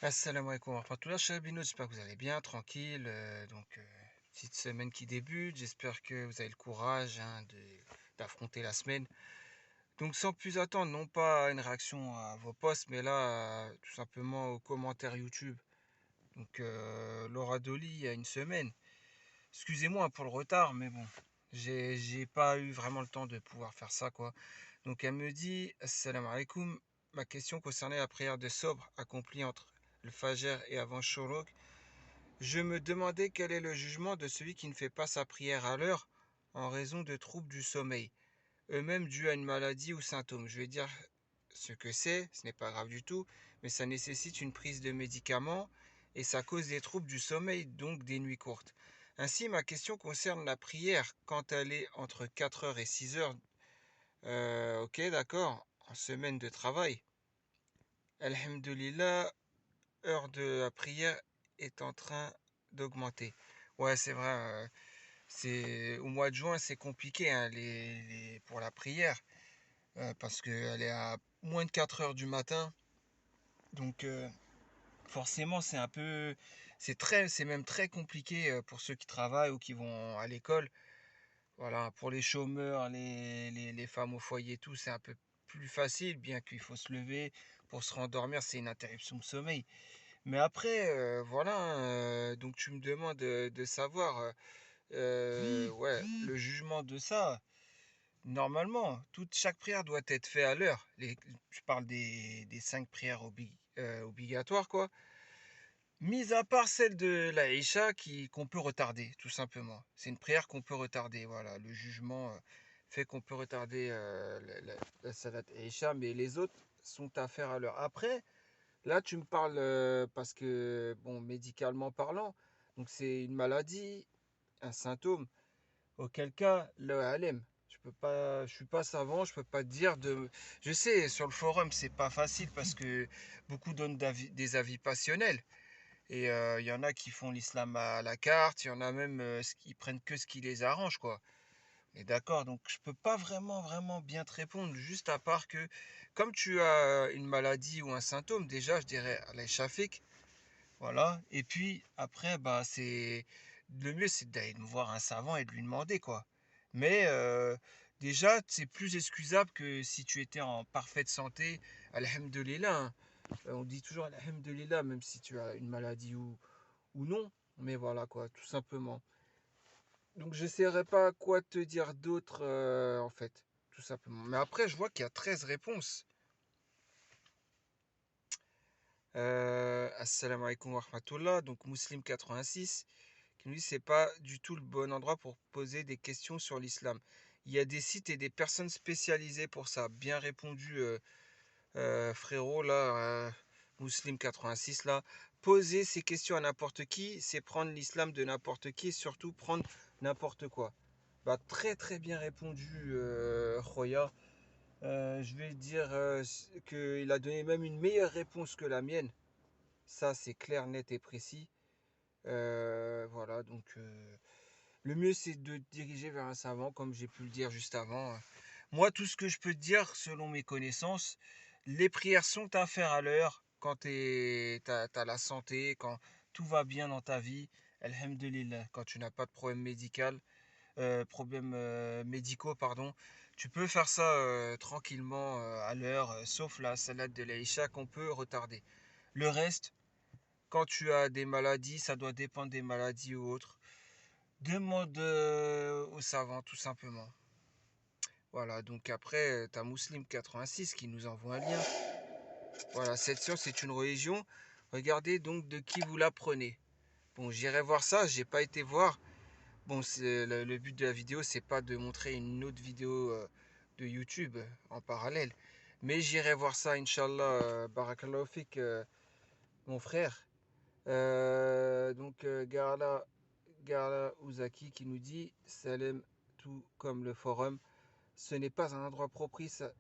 Assalamu alaikum wa rahmatullah, Chabino, j'espère que vous allez bien, tranquille. Petite semaine qui débute, j'espère que vous avez le courage d'affronter la semaine. Donc, sans plus attendre, non pas une réaction à vos posts, mais là, tout simplement aux commentaires YouTube. Laura Dolly, il y a une semaine. Excusez-moi pour le retard, mais bon, j'ai pas eu vraiment le temps de pouvoir faire ça, quoi. Donc, elle me dit, Assalamu alaikum, ma question concernait la prière de sobre accomplie entre le Fajr et avant Shuruk. Je me demandais quel est le jugement de celui qui ne fait pas sa prière à l'heure en raison de troubles du sommeil, eux-mêmes dus à une maladie ou symptôme. Je vais dire ce que ce n'est pas grave du tout, mais ça nécessite une prise de médicaments et ça cause des troubles du sommeil, donc des nuits courtes. Ainsi, ma question concerne la prière quand elle est entre 4 heures et 6 heures. Ok, d'accord, en semaine de travail. Alhamdulillah, heure de la prière est en train d'augmenter. Ouais, c'est vrai. C'est au mois de juin, c'est compliqué hein, pour la prière parce qu'elle est à moins de 4 heures du matin. Donc forcément, c'est même très compliqué pour ceux qui travaillent ou qui vont à l'école. Voilà, pour les chômeurs, les femmes au foyer, tout, c'est un peu plus facile, bien qu'il faut se lever pour se rendormir, c'est une interruption de sommeil. Mais après, voilà, hein, donc tu me demandes de savoir, ouais, le jugement de ça. Normalement, chaque prière doit être faite à l'heure. Je parle des 5 prières obligatoires, quoi. Mis à part celle de la Isha qu'on peut retarder, tout simplement. C'est une prière qu'on peut retarder, voilà. Le jugement fait qu'on peut retarder la Salat Isha, mais les autres sont à faire à l'heure. Après, là, tu me parles parce que, bon, médicalement parlant, donc c'est une maladie, un symptôme, auquel cas, le halem. Je suis pas savant, je peux pas te dire de. Je sais, sur le forum, c'est pas facile parce que beaucoup donnent des avis passionnels. Et il y en a qui font l'islam à la carte, il y en a même qui prennent que ce qui les arrange, quoi. Mais d'accord, donc je peux pas vraiment bien te répondre, juste à part que comme tu as une maladie ou un symptôme, déjà je dirais à l'échafique, voilà. Et puis après, bah c'est le mieux c'est d'aller me voir un savant et de lui demander quoi. Mais déjà c'est plus excusable que si tu étais en parfaite santé, alhamdoulilah, hein. On dit toujours alhamdoulilah même si tu as une maladie ou non. Mais voilà quoi, tout simplement. Donc j'essaierai pas quoi te dire d'autre en fait, tout simplement. Mais après je vois qu'il y a 13 réponses. Assalamu alaikum wa rahmatullah. Donc Muslim 86 qui nous dit c'est pas du tout le bon endroit pour poser des questions sur l'islam. Il y a des sites et des personnes spécialisées pour ça. Bien répondu frérot là, Muslim 86 là. Poser ces questions à n'importe qui, c'est prendre l'islam de n'importe qui et surtout prendre n'importe quoi. Bah, très bien répondu, Khoya. Je vais dire qu'il a donné même une meilleure réponse que la mienne. Ça, c'est clair, net et précis. Voilà, donc le mieux, c'est de te diriger vers un savant, comme j'ai pu le dire juste avant. Moi, tout ce que je peux te dire, selon mes connaissances, les prières sont à faire à l'heure quand t'as la santé, quand tout va bien dans ta vie. Alhamdulillah, quand tu n'as pas de problèmes médicaux, pardon. Tu peux faire ça tranquillement à l'heure, sauf la salade de l'Aïcha qu'on peut retarder. Le reste, quand tu as des maladies, ça doit dépendre des maladies ou autres. Demande au savant, tout simplement. Voilà, donc après, tu as Muslim 86 qui nous envoie un lien. Voilà, cette science est une religion. Regardez donc de qui vous l'apprenez. Bon, j'irai voir ça, j'ai pas été voir. Bon, le but de la vidéo, c'est pas de montrer une autre vidéo de YouTube en parallèle. Mais j'irai voir ça, Inch'Allah, Barakallahu fik, mon frère. Gala Ouzaki qui nous dit Salem, tout comme le forum, ce n'est pas un endroit propice à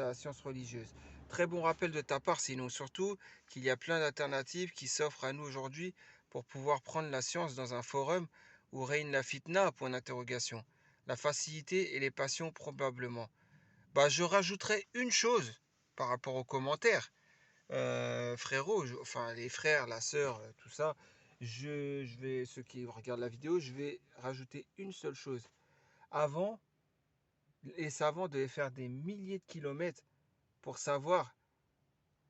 la science religieuse. Très bon rappel de ta part, sinon surtout qu'il y a plein d'alternatives qui s'offrent à nous aujourd'hui pour pouvoir prendre la science dans un forum où règne la fitna, point d'interrogation. La facilité et les passions probablement. Bah, je rajouterai une chose par rapport aux commentaires. frérot, enfin les frères, la sœur, tout ça, ceux qui regardent la vidéo, je vais rajouter une seule chose. Avant, les savants devaient faire des milliers de kilomètres pour savoir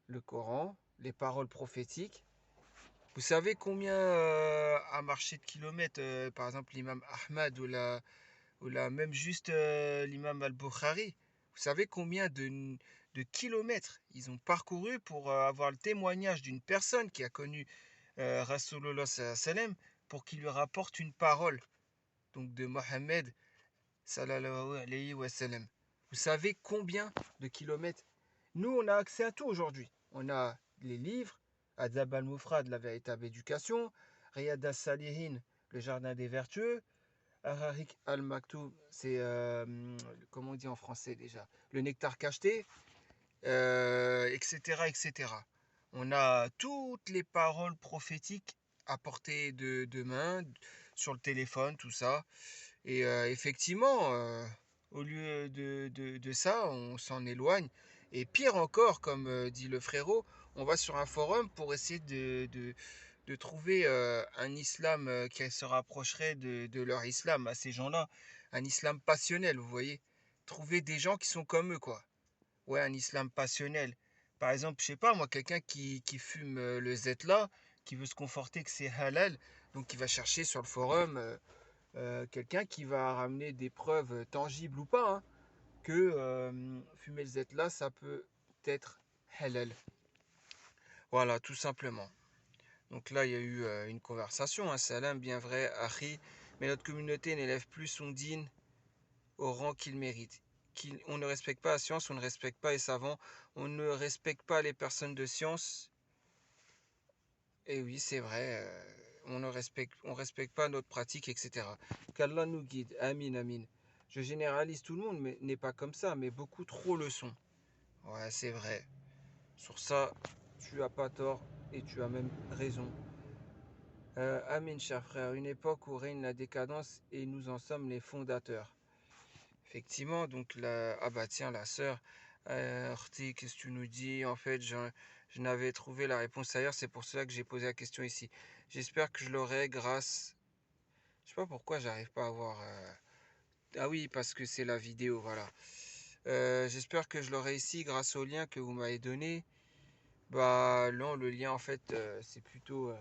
le Coran, les paroles prophétiques. Vous savez combien a marché de kilomètres, par exemple, l'imam Ahmad ou la même juste l'imam Al-Bukhari? Vous savez combien de kilomètres ils ont parcouru pour avoir le témoignage d'une personne qui a connu Rasulullah sallam pour qu'il lui rapporte une parole, donc de Mohammed sallallahu alayhi wa sallam. Vous savez combien de kilomètres? Nous, on a accès à tout aujourd'hui. On a les livres, Adab al-Mufrad, la véritable éducation, Riyad al-Salihin, le jardin des vertueux, Ararik al-Maktoum, c'est, comment on dit en français déjà, le nectar cacheté, etc., etc. On a toutes les paroles prophétiques à portée de main, sur le téléphone, tout ça. Et effectivement, au lieu de ça, on s'en éloigne. Et pire encore, comme dit le frérot, on va sur un forum pour essayer de trouver un islam qui se rapprocherait de leur islam à ces gens-là. Un islam passionnel, vous voyez. Trouver des gens qui sont comme eux, quoi. Ouais, un islam passionnel. Par exemple, je sais pas, moi, quelqu'un qui fume le Zetla, qui veut se conforter que c'est halal, donc il va chercher sur le forum quelqu'un qui va ramener des preuves tangibles ou pas, hein, que fumer le Zetla, ça peut être halal. Voilà, tout simplement. Donc là, il y a eu une conversation, un salam bien vrai, Akhi, mais notre communauté n'élève plus son dîne au rang qu'il mérite. On ne respecte pas la science, on ne respecte pas les savants, on ne respecte pas les personnes de science. Et oui, c'est vrai, on respecte pas notre pratique, etc. Qu'Allah nous guide. Amin, amin. Je généralise tout le monde, mais n'est pas comme ça, mais beaucoup trop le sont. Ouais, c'est vrai. Sur ça, tu as pas tort et tu as même raison. Amin, cher frère, une époque où règne la décadence et nous en sommes les fondateurs. Effectivement, donc ah bah tiens, la sœur, Orti, qu'est-ce que tu nous dis? En fait, je n'avais trouvé la réponse ailleurs, c'est pour cela que j'ai posé la question ici. J'espère que je l'aurai grâce. Je sais pas pourquoi j'arrive pas à voir. Ah oui, parce que c'est la vidéo, voilà. J'espère que je l'aurai ici grâce au lien que vous m'avez donné. Bah non, le lien en fait, c'est plutôt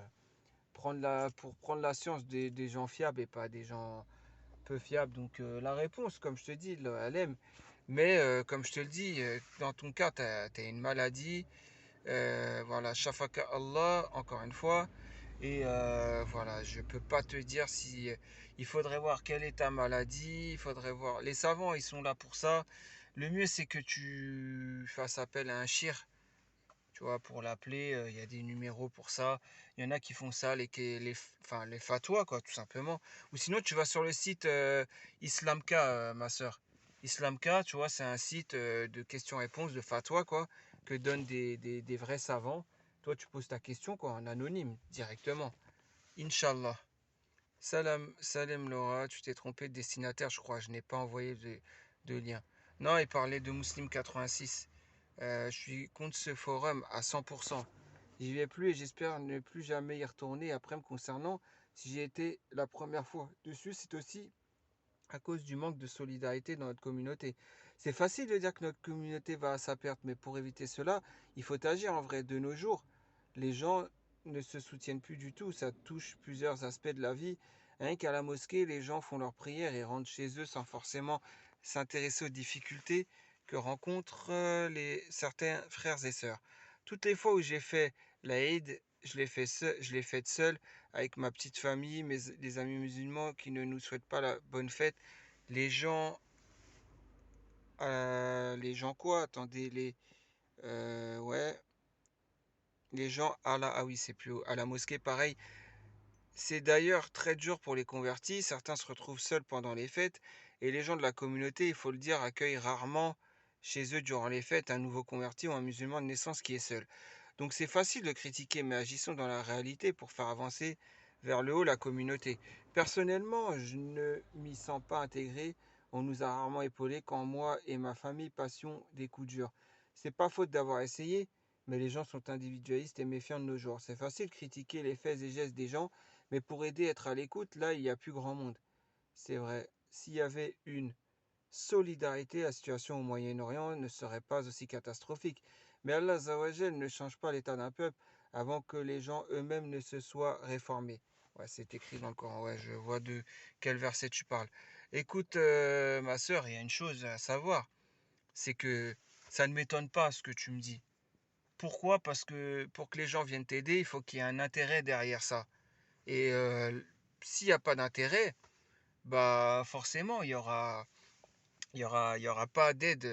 pour prendre la science des gens fiables et pas des gens peu fiables. Donc la réponse, comme je te dis, elle aime. Mais comme je te le dis, dans ton cas, tu as une maladie. Voilà, Shafaka Allah, encore une fois. Et voilà, je peux pas te dire si il faudrait voir quelle est ta maladie. Il faudrait voir. Les savants, ils sont là pour ça. Le mieux, c'est que tu fasses appel à un shir. Tu vois, pour l'appeler, il y a des numéros pour ça. Il y en a qui font ça, enfin, les fatwas, quoi, tout simplement. Ou sinon, tu vas sur le site Islamka, ma soeur. Islamka, tu vois, c'est un site de questions-réponses, de fatwa, quoi, que donnent des vrais savants. Toi, tu poses ta question, quoi, en anonyme, directement. Inch'Allah. Salam, salam Laura, tu t'es trompé de destinataire, je crois. Je n'ai pas envoyé de lien. Non, il parlait de Muslim 86. Je suis contre ce forum à 100%. J'y vais plus et j'espère ne plus jamais y retourner. Après, me concernant, si j'ai été la première fois dessus, c'est aussi à cause du manque de solidarité dans notre communauté. C'est facile de dire que notre communauté va à sa perte, mais pour éviter cela, il faut agir en vrai. De nos jours, les gens ne se soutiennent plus du tout. Ça touche plusieurs aspects de la vie. Rien qu'à la mosquée, les gens font leurs prières et rentrent chez eux sans forcément s'intéresser aux difficultés que rencontrent certains frères et sœurs. Toutes les fois où j'ai fait l'Aïd, je l'ai faite seul, avec ma petite famille, les amis musulmans qui ne nous souhaitent pas la bonne fête. Les gens, les gens quoi? Attendez, ouais, les gens ah oui, c'est plus haut, à la mosquée, pareil. C'est d'ailleurs très dur pour les convertis. Certains se retrouvent seuls pendant les fêtes et les gens de la communauté, il faut le dire, accueillent rarement chez eux durant les fêtes un nouveau converti ou un musulman de naissance qui est seul. Donc c'est facile de critiquer, mais agissons dans la réalité pour faire avancer vers le haut la communauté. Personnellement, je ne m'y sens pas intégré. On nous a rarement épaulés quand moi et ma famille passions des coups durs. C'est pas faute d'avoir essayé, mais les gens sont individualistes et méfiants de nos jours. C'est facile de critiquer les faits et gestes des gens, mais pour aider à être à l'écoute, là, il n'y a plus grand monde. C'est vrai. S'il y avait une solidarité, la situation au Moyen-Orient ne serait pas aussi catastrophique. Mais Allah Azawajal ne change pas l'état d'un peuple avant que les gens eux-mêmes ne se soient réformés. Ouais, c'est écrit dans le Coran. Ouais, je vois de quel verset tu parles. Écoute, ma sœur, il y a une chose à savoir, c'est que ça ne m'étonne pas ce que tu me dis. Pourquoi? Parce que pour que les gens viennent t'aider, il faut qu'il y ait un intérêt derrière ça. Et s'il n'y a pas d'intérêt, bah forcément, il y aura pas d'aide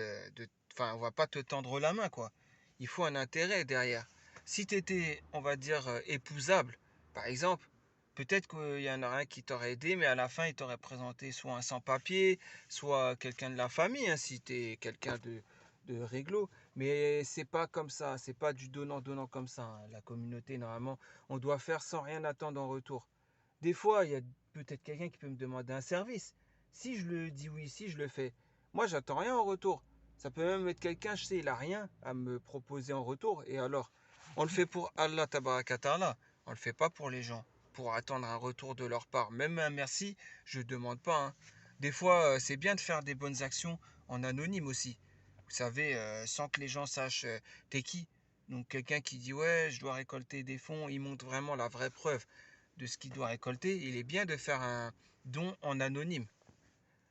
enfin, on va pas te tendre la main, quoi. Il faut un intérêt derrière. Si tu étais, on va dire, épousable, par exemple, peut-être qu'il y en a un qui t'aurait aidé, mais à la fin, il t'aurait présenté soit un sans-papier, soit quelqu'un de la famille, hein, si tu es quelqu'un de réglo. Mais c'est pas comme ça, c'est pas du donnant-donnant comme ça, hein. La communauté, normalement, on doit faire sans rien attendre en retour. Des fois, il y a peut-être quelqu'un qui peut me demander un service. Si je le dis oui, si je le fais, moi, j'attends rien en retour. Ça peut même être quelqu'un, je sais, il a rien à me proposer en retour. Et alors, on le fait pour Allah tabarakatala. On le fait pas pour les gens, pour attendre un retour de leur part. Même un merci, je ne demande pas, hein. Des fois, c'est bien de faire des bonnes actions en anonyme aussi. Vous savez, sans que les gens sachent t'es qui. Donc quelqu'un qui dit ouais, je dois récolter des fonds, il montre vraiment la vraie preuve de ce qu'il doit récolter. Il est bien de faire un don en anonyme.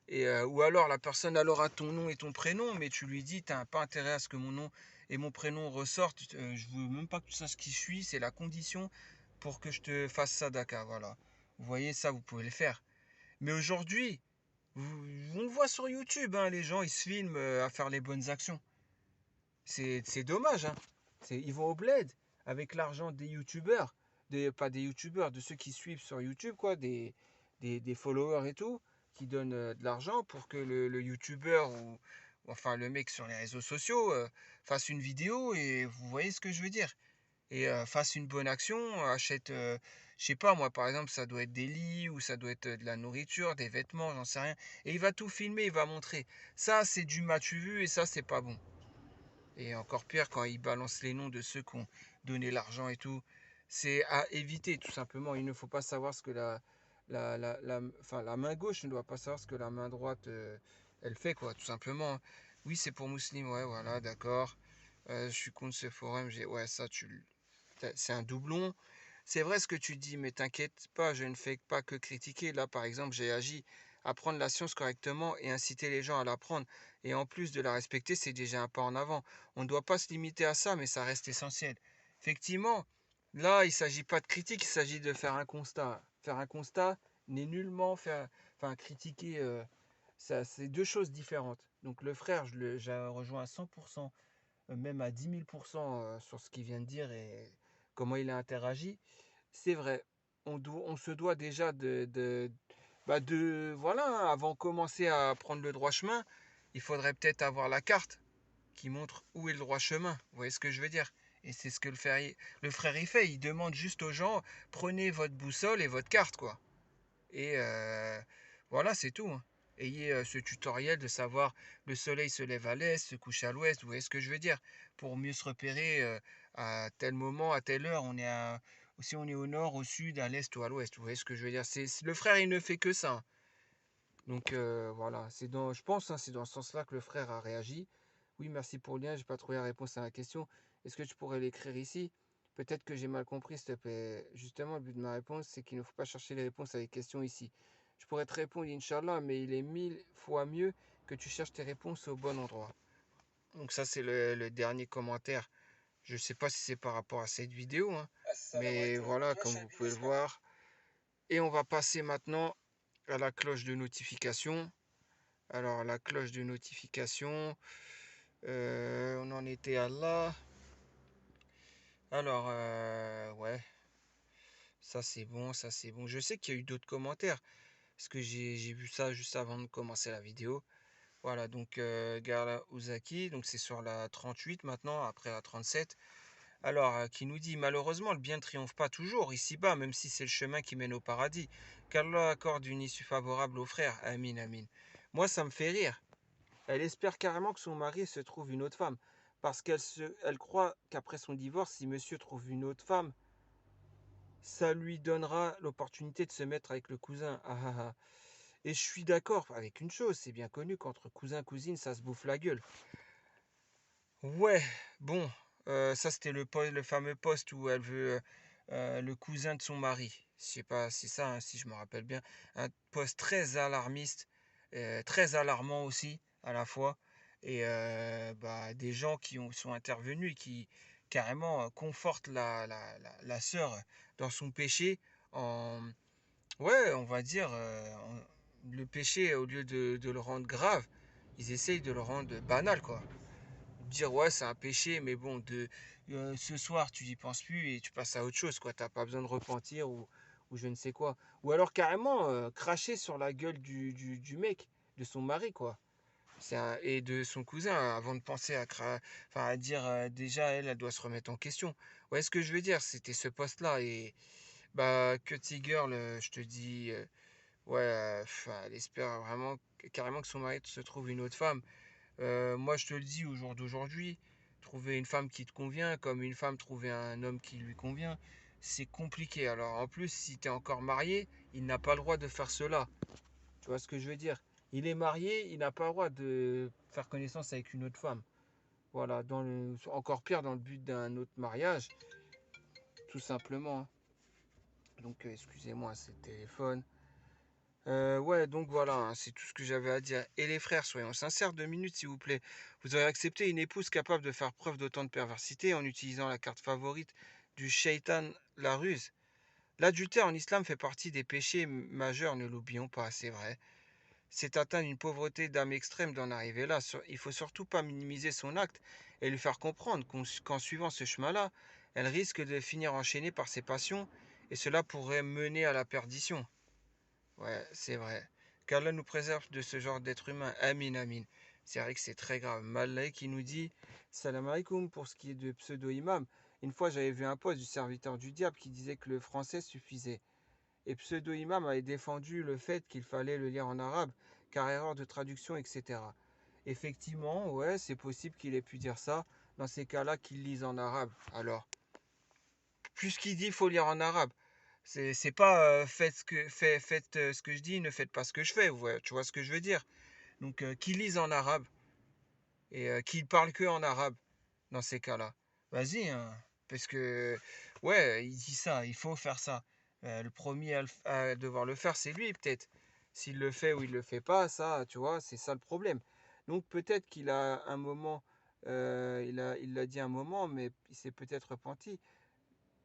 Et, ou alors la personne alors a ton nom et ton prénom, mais tu lui dis, tu n'as pas intérêt à ce que mon nom et mon prénom ressortent. Je veux même pas que tu saches qui je suis, c'est la condition pour que je te fasse sadaka. Voilà. Vous voyez ça, vous pouvez le faire. Mais aujourd'hui, on le voit sur YouTube, hein, les gens ils se filment à faire les bonnes actions. C'est dommage, hein. Ils vont au bled avec l'argent des youtubeurs, pas des youtubeurs, de ceux qui suivent sur YouTube, quoi, des followers et tout, qui donnent de l'argent pour que le youtubeur ou enfin le mec sur les réseaux sociaux fasse une vidéo et vous voyez ce que je veux dire. Et fasse une bonne action, achète, je sais pas moi, par exemple, ça doit être des lits ou ça doit être de la nourriture, des vêtements, j'en sais rien. Et il va tout filmer, il va montrer. Ça, c'est du m'as-tu vu et ça, c'est pas bon. Et encore pire quand ils balancent les noms de ceux qui ont donné l'argent et tout. C'est à éviter tout simplement. Il ne faut pas savoir ce que enfin, la main gauche ne doit pas savoir ce que la main droite elle fait, quoi, tout simplement. Oui, c'est pour Mousseline, ouais, voilà, d'accord. Je suis contre ce forum. Ouais, ça, c'est un doublon. C'est vrai ce que tu dis, mais t'inquiète pas, je ne fais pas que critiquer. Là, par exemple, j'ai agi à prendre la science correctement et inciter les gens à l'apprendre. Et en plus de la respecter, c'est déjà un pas en avant. On ne doit pas se limiter à ça, mais ça reste essentiel. Effectivement, là, il ne s'agit pas de critique, il s'agit de faire un constat. Faire un constat n'est nullement faire, enfin, critiquer. Ça, c'est deux choses différentes. Donc le frère, j'ai rejoint à 100%, même à 10 000% sur ce qu'il vient de dire et comment il a interagi. C'est vrai, on se doit déjà voilà, hein, avant de commencer à prendre le droit chemin, il faudrait peut-être avoir la carte qui montre où est le droit chemin. Vous voyez ce que je veux dire? Et c'est ce que le frère il fait. Il demande juste aux gens, prenez votre boussole et votre carte, quoi. Et voilà, c'est tout, hein. Ayez ce tutoriel de savoir le soleil se lève à l'est, se couche à l'ouest, vous voyez ce que je veux dire? Pour mieux se repérer à tel moment, à telle heure, si on est au nord, au sud, à l'est ou à l'ouest, vous voyez ce que je veux dire? Le frère, il ne fait que ça, hein. Donc voilà, je pense, hein, c'est dans ce sens-là que le frère a réagi. Oui, merci pour le lien, j'ai pas trouvé la réponse à la question. Est-ce que tu pourrais l'écrire ici? Peut-être que j'ai mal compris, s'il te plaît. Justement, le but de ma réponse, c'est qu'il ne faut pas chercher les réponses à les questions ici. Je pourrais te répondre, Inch'Allah, mais il est 1000 fois mieux que tu cherches tes réponses au bon endroit. Donc ça, c'est le dernier commentaire. Je ne sais pas si c'est par rapport à cette vidéo, hein, mais voilà, comme vous pouvez le voir. Et on va passer maintenant à la cloche de notification. Alors, la cloche de notification, on en était à là. Alors, ouais, ça c'est bon, ça c'est bon. Je sais qu'il y a eu d'autres commentaires, parce que j'ai vu ça juste avant de commencer la vidéo. Voilà, donc Gala Uzaki, donc c'est sur la 38 maintenant, après la 37. Alors, qui nous dit, malheureusement, le bien ne triomphe pas toujours ici-bas, même si c'est le chemin qui mène au paradis. Qu'Allah accorde une issue favorable aux frères. Amin, amin. Moi, ça me fait rire. Elle espère carrément que son mari se trouve une autre femme. parce elle croit qu'après son divorce, si monsieur trouve une autre femme, ça lui donnera l'opportunité de se mettre avec le cousin. Ah, ah, ah. Et je suis d'accord avec une chose, c'est bien connu qu'entre cousin cousine, ça se bouffe la gueule. Ouais, bon, ça c'était le fameux post où elle veut le cousin de son mari. Je sais pas, c'est ça, hein, si je me rappelle bien. Un post très alarmiste, très alarmant aussi à la fois. Et bah, des gens sont intervenus et qui carrément confortent la sœur dans son péché en, ouais, on va dire, le péché, au lieu de le rendre grave, ils essayent de le rendre banal, quoi. Dire ouais, c'est un péché, mais bon, ce soir, tu n'y penses plus et tu passes à autre chose, quoi. T'as pas besoin de repentir ou je ne sais quoi. Ou alors carrément cracher sur la gueule du mec, de son mari, quoi. Et de son cousin avant de penser enfin, à dire déjà, elle doit se remettre en question. Ouais, ce que je veux dire, c'était ce poste-là. Et bah, Cutty Girl, je te dis, ouais, elle espère vraiment carrément que son mari se trouve une autre femme. Moi, je te le dis au jour d'aujourd'hui, trouver une femme qui te convient, comme une femme trouver un homme qui lui convient, c'est compliqué. Alors, en plus, si tu es encore marié, il n'a pas le droit de faire cela. Tu vois ce que je veux dire? Il est marié, il n'a pas le droit de faire connaissance avec une autre femme. Voilà, encore pire dans le but d'un autre mariage, tout simplement. Donc, excusez-moi, c'est le téléphone. Ouais, donc voilà, hein, c'est tout ce que j'avais à dire. Et les frères, soyons sincères, 2 minutes s'il vous plaît. Vous aurez accepté une épouse capable de faire preuve d'autant de perversité en utilisant la carte favorite du shaitan, la ruse. L'adultère en islam fait partie des péchés majeurs, ne l'oublions pas, c'est vrai. C'est atteindre une pauvreté d'âme extrême d'en arriver là. Il faut surtout pas minimiser son acte et lui faire comprendre qu'en suivant ce chemin-là, elle risque de finir enchaînée par ses passions et cela pourrait mener à la perdition. Ouais, c'est vrai. Qu'Allah nous préserve de ce genre d'être humain. Amin, amin. C'est vrai que c'est très grave. Malay qui nous dit Salam alaikum pour ce qui est de pseudo-imam. Une fois, j'avais vu un post du serviteur du diable qui disait que le français suffisait. Et pseudo-imam avait défendu le fait qu'il fallait le lire en arabe, car erreur de traduction, etc. Effectivement, ouais, c'est possible qu'il ait pu dire ça. Dans ces cas-là, qu'il lise en arabe. Alors, puisqu'il dit qu'il faut lire en arabe. C'est pas faites ce que je dis, ne faites pas ce que je fais. Ouais, tu vois ce que je veux dire. Donc, qui lise en arabe et qui parle que en arabe dans ces cas-là. Vas-y, hein, parce que ouais, il dit ça, il faut faire ça. Le premier à devoir le faire, c'est lui peut-être. S'il le fait ou il le fait pas, ça, tu vois, c'est ça le problème. Donc peut-être qu'il a un moment, il l'a dit un moment, mais il s'est peut-être repenti.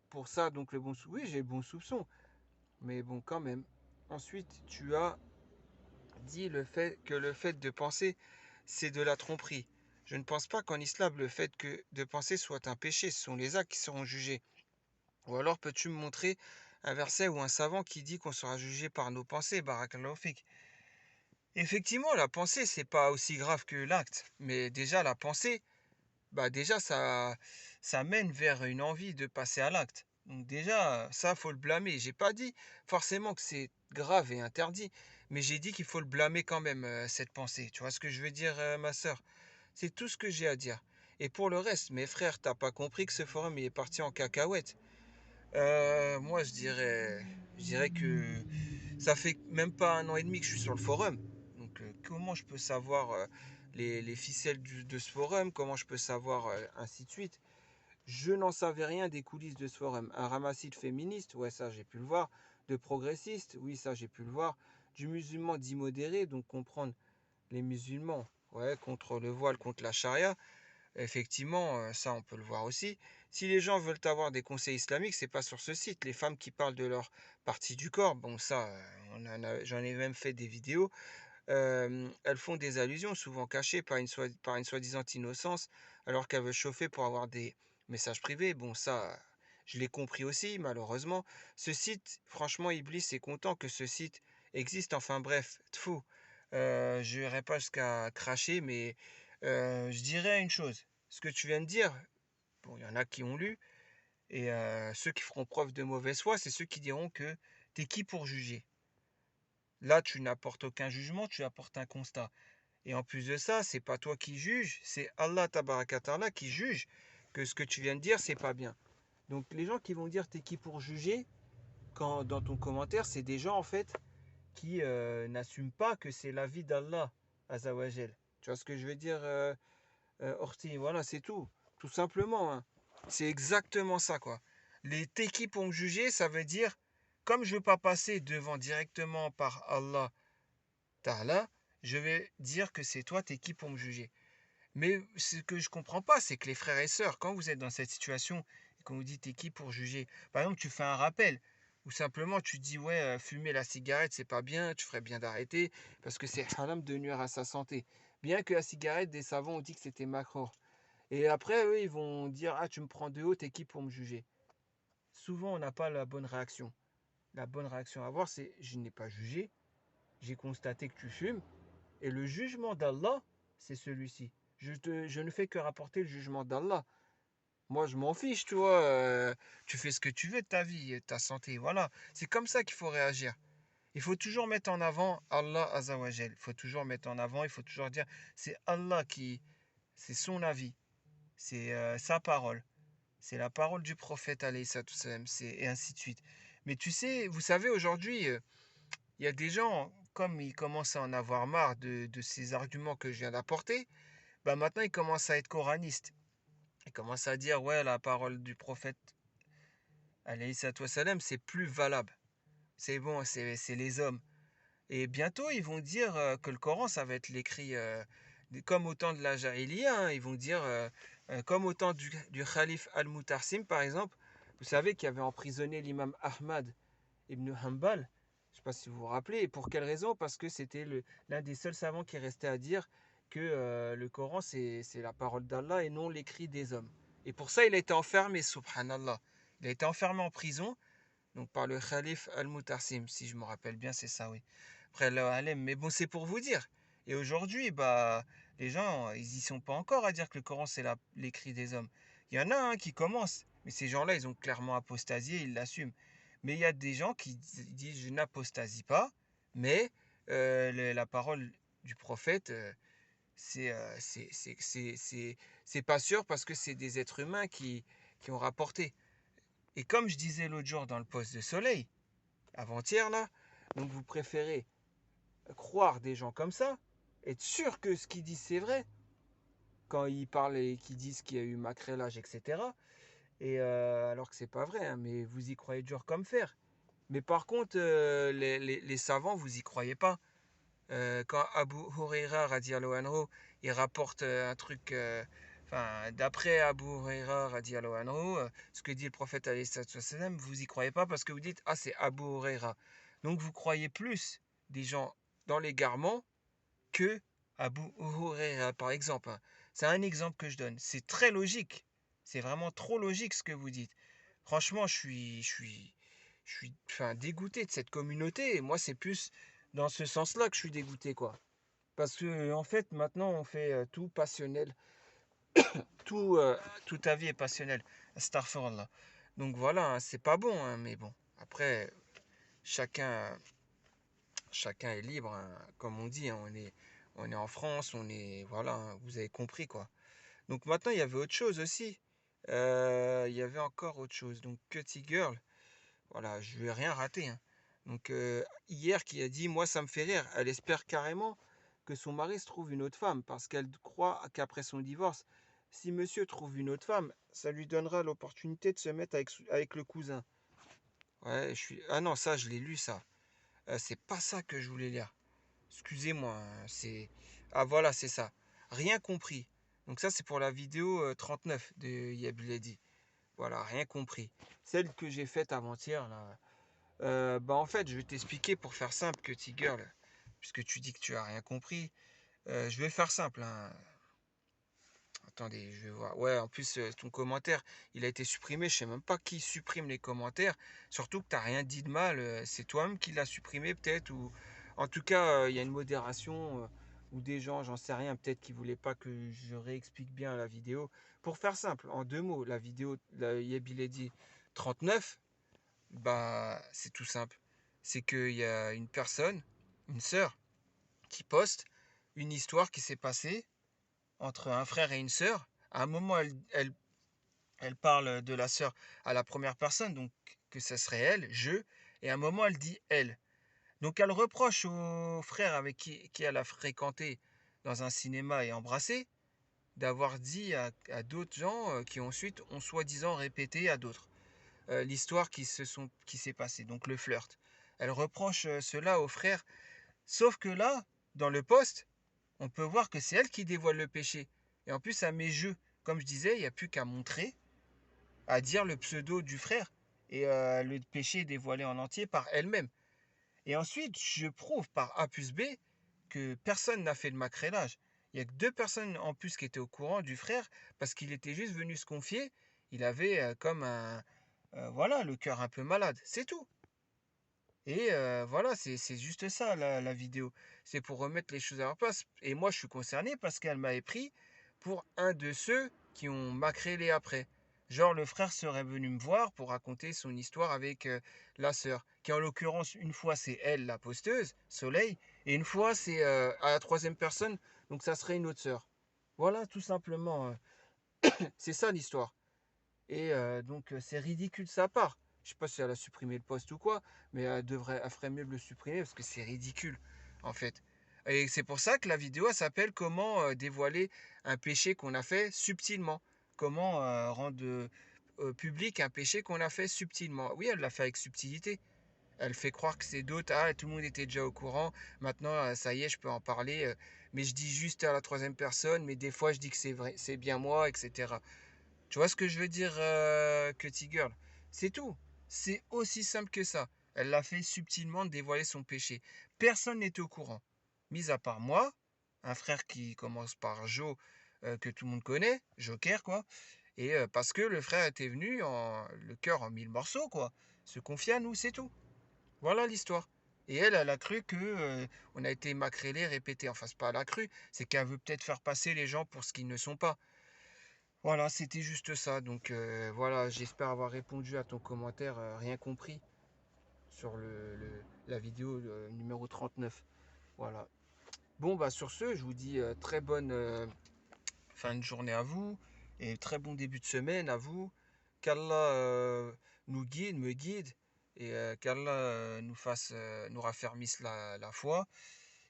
Pour ça, donc oui, j'ai le bon soupçon. Mais bon, quand même. Ensuite, tu as dit que le fait de penser, c'est de la tromperie. Je ne pense pas qu'en islam, le fait de penser soit un péché. Ce sont les actes qui seront jugés. Ou alors, peux-tu me montrer un verset ou un savant qui dit qu'on sera jugé par nos pensées, barakallahu fik. Effectivement, la pensée, c'est pas aussi grave que l'acte. Mais déjà, la pensée, bah déjà, ça mène vers une envie de passer à l'acte. Donc déjà, ça, faut le blâmer. J'ai pas dit forcément que c'est grave et interdit, mais j'ai dit qu'il faut le blâmer quand même, cette pensée. Tu vois ce que je veux dire, ma sœur? C'est tout ce que j'ai à dire. Et pour le reste, mes frères, t'as pas compris que ce forum il est parti en cacahuète. Moi, je dirais que ça fait même pas 1 an et demi que je suis sur le forum. Donc, comment je peux savoir les ficelles de ce forum? Comment je peux savoir ainsi de suite? Je n'en savais rien des coulisses de ce forum. Un ramassis de féministes, ouais, ça j'ai pu le voir. De progressistes, oui, ça j'ai pu le voir. Du musulman dit modéré, donc comprendre les musulmans, ouais, contre le voile, contre la charia. Effectivement, ça on peut le voir aussi. Si les gens veulent avoir des conseils islamiques, c'est pas sur ce site. Les femmes qui parlent de leur partie du corps, bon ça, j'en ai même fait des vidéos. Elles font des allusions, souvent cachées par une soi-disant innocence, alors qu'elles veulent chauffer pour avoir des messages privés. Bon ça, je l'ai compris aussi, malheureusement. Ce site, franchement, Iblis est content que ce site existe. Enfin bref, tfou. Je n'irai pas jusqu'à cracher, mais je dirais une chose. Ce que tu viens de dire, bon, il y en a qui ont lu, et ceux qui feront preuve de mauvaise foi, c'est ceux qui diront que t'es qui pour juger? Là, tu n'apportes aucun jugement, tu apportes un constat. Et en plus de ça, c'est pas toi qui juges, c'est Allah tabaraka ta'ala qui juge que ce que tu viens de dire, c'est pas bien. Donc les gens qui vont dire t'es qui pour juger, quand dans ton commentaire, c'est des gens en fait qui n'assument pas que c'est l'avis d'Allah Azawajel. Tu vois ce que je veux dire, Horty? Voilà, c'est tout. Tout simplement, hein. C'est exactement ça, quoi. Les t'es qui pour me juger, ça veut dire, comme je ne veux pas passer devant directement par Allah Ta'ala, je vais dire que c'est toi, t'es qui pour me juger. Mais ce que je comprends pas, c'est que les frères et sœurs, quand vous êtes dans cette situation et qu'on vous dit t'es qui pour juger, par exemple, tu fais un rappel ou simplement tu dis ouais, fumer la cigarette c'est pas bien, tu ferais bien d'arrêter parce que c'est haram de nuire à sa santé. Bien que la cigarette, des savants ont dit que c'était makruh. Et après, eux, ils vont dire ah, tu me prends de haut, t'es qui pour me juger? Souvent, on n'a pas la bonne réaction. La bonne réaction à avoir, c'est je n'ai pas jugé, j'ai constaté que tu fumes et le jugement d'Allah, c'est celui-ci. Je ne fais que rapporter le jugement d'Allah. Moi, je m'en fiche, tu vois. Tu fais ce que tu veux de ta vie, ta santé. Voilà. C'est comme ça qu'il faut réagir. Il faut toujours mettre en avant Allah Azawajel. Il faut toujours mettre en avant, il faut toujours dire c'est Allah qui. C'est son avis. C'est sa parole. C'est la parole du prophète, alayhi salam. Et ainsi de suite. Mais tu sais, vous savez, aujourd'hui, il y a des gens, comme ils commencent à en avoir marre de ces arguments que je viens d'apporter, bah maintenant ils commencent à être coranistes. Ils commencent à dire, ouais, la parole du prophète, alayhi salam, c'est plus valable. C'est bon, c'est les hommes. Et bientôt, ils vont dire que le Coran, ça va être l'écrit comme au temps de la Jahiliya. Hein. Ils vont dire, comme au temps du calife Al-Mutarsim, par exemple. Vous savez qu'il avait emprisonné l'imam Ahmad ibn Hanbal. Je ne sais pas si vous vous rappelez. Et pour quelle raison? Parce que c'était l'un des seuls savants qui restait à dire que le Coran, c'est la parole d'Allah et non l'écrit des hommes. Et pour ça, il a été enfermé, subhanallah. Il a été enfermé en prison, donc par le calife Al-Mutarsim, si je me rappelle bien, c'est ça, oui. Après, mais bon, c'est pour vous dire. Et aujourd'hui, bah, les gens, ils y sont pas encore à dire que le Coran, c'est l'écrit des hommes. Il y en a un qui commencent, mais ces gens-là, ils ont clairement apostasié, ils l'assument. Mais il y a des gens qui disent, je n'apostasie pas, mais la parole du prophète, c'est pas sûr parce que c'est des êtres humains qui ont rapporté. Et comme je disais l'autre jour dans le poste de soleil, avant-hier là, donc vous préférez croire des gens comme ça, être sûr que ce qu'ils disent c'est vrai, quand ils parlent et qu'ils disent qu'il y a eu macrélage, etc. Et alors que c'est pas vrai, hein, mais vous y croyez dur comme fer. Mais par contre, les savants, vous y croyez pas. Quand Abu Huraira radiallahu anhu, il rapporte un truc, enfin, d'après Abu Huraira radiallahu anhu, ce que dit le prophète alayhi sallam, vous y croyez pas parce que vous dites, ah, c'est Abu Huraira. Donc vous croyez plus des gens dans l'égarement que Abu Huraira, par exemple. Hein. C'est un exemple que je donne. C'est très logique. C'est vraiment trop logique ce que vous dites. Franchement, je suis enfin, dégoûté de cette communauté. Et moi, c'est plus dans ce sens-là que je suis dégoûté, quoi. Parce que, en fait, maintenant, on fait tout passionnel. Tout, toute ta vie est passionnelle. Astaghfirullah. Donc voilà, hein, c'est pas bon, hein, mais bon. Après, chacun, chacun est libre, hein, comme on dit. Hein, on est en France, on est. Voilà, hein, vous avez compris, quoi. Donc maintenant, il y avait autre chose aussi. Il y avait encore autre chose. Donc, Cutty Girl. Voilà, je vais rien rater. Hein. Donc hier qui a dit, moi ça me fait rire, elle espère carrément que son mari se trouve une autre femme parce qu'elle croit qu'après son divorce, si monsieur trouve une autre femme, ça lui donnera l'opportunité de se mettre avec le cousin. Ouais, je suis. Ah non, ça je l'ai lu ça. C'est pas ça que je voulais lire. Excusez-moi, hein, c'est. Ah voilà, c'est ça. Rien compris. Donc ça c'est pour la vidéo 39 de Yabiledi. Voilà, rien compris. Celle que j'ai faite avant-hier là. Bah en fait, je vais t'expliquer pour faire simple que T-Girl, puisque tu dis que tu as rien compris. Je vais faire simple. Hein. Attendez, je vais voir. Ouais, en plus, ton commentaire, il a été supprimé. Je sais même pas qui supprime les commentaires. Surtout que tu n'as rien dit de mal. C'est toi-même qui l'as supprimé peut-être. Ou en tout cas, il y a une modération ou des gens, j'en sais rien, peut-être qui voulaient pas que je réexplique bien la vidéo. Pour faire simple, en deux mots, la vidéo, la Yebiledi 39. Bah, c'est tout simple. C'est qu'il y a une personne, une sœur, qui poste une histoire qui s'est passée entre un frère et une sœur. À un moment, elle parle de la sœur à la première personne, donc que ça serait elle, je, et à un moment, elle dit elle. Donc elle reproche au frère avec qui elle a fréquenté dans un cinéma et embrassé d'avoir dit à d'autres gens qui ensuite ont soi-disant répété à d'autres l'histoire qui s'est passée, donc le flirt. Elle reproche cela au frère, sauf que là, dans le post, on peut voir que c'est elle qui dévoile le péché. Et en plus, à mes jeux, comme je disais, il n'y a plus qu'à montrer, à dire le pseudo du frère, et le péché est dévoilé en entier par elle-même. Et ensuite, je prouve par A plus B que personne n'a fait le macrélage. Il n'y a que 2 personnes en plus qui étaient au courant du frère parce qu'il était juste venu se confier. Il avait comme voilà, le cœur un peu malade. C'est tout. Et voilà, c'est juste ça la vidéo. C'est pour remettre les choses à leur place. Et moi, je suis concerné parce qu'elle m'avait pris pour un de ceux qui ont macrélé après. Genre, le frère serait venu me voir pour raconter son histoire avec la sœur. Qui en l'occurrence, une fois c'est elle, la posteuse, Soleil, et une fois c'est à la troisième personne, donc ça serait une autre sœur. Voilà, tout simplement. C'est ça l'histoire. Et donc c'est ridicule de sa part. Je sais pas si elle a supprimé le post ou quoi, mais elle ferait mieux de le supprimer parce que c'est ridicule en fait. Et c'est pour ça que la vidéo elle s'appelle comment dévoiler un péché qu'on a fait subtilement. Comment rendre public un péché qu'on a fait subtilement. Oui, elle l'a fait avec subtilité. Elle fait croire que c'est d'autres. Ah, tout le monde était déjà au courant. Maintenant, ça y est, je peux en parler. Mais je dis juste à la troisième personne. Mais des fois, je dis que c'est vrai, c'est bien moi, etc. Tu vois ce que je veux dire, Cutty Girl? C'est tout. C'est aussi simple que ça. Elle l'a fait subtilement dévoiler son péché. Personne n'était au courant. Mis à part moi, un frère qui commence par Joe, que tout le monde connaît, Joker, quoi. Et parce que le frère était venu, le cœur en 1000 morceaux, quoi. Se confier à nous, c'est tout. Voilà l'histoire. Et elle a cru que on a été macrélé, répété. Enfin, c'est pas elle a cru, c'est qu'elle veut peut-être faire passer les gens pour ce qu'ils ne sont pas. Voilà, c'était juste ça. Donc voilà, j'espère avoir répondu à ton commentaire, rien compris, sur la vidéo numéro 39. Voilà. Bon, bah sur ce, je vous dis très bonne fin de journée à vous et très bon début de semaine à vous. Qu'Allah nous guide, me guide et qu'Allah nous raffermisse la foi.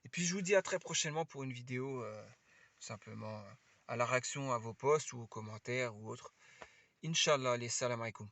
Et puis je vous dis à très prochainement pour une vidéo simplement à la réaction à vos posts ou aux commentaires ou autres. Inch'Allah, allez, salam alaikum.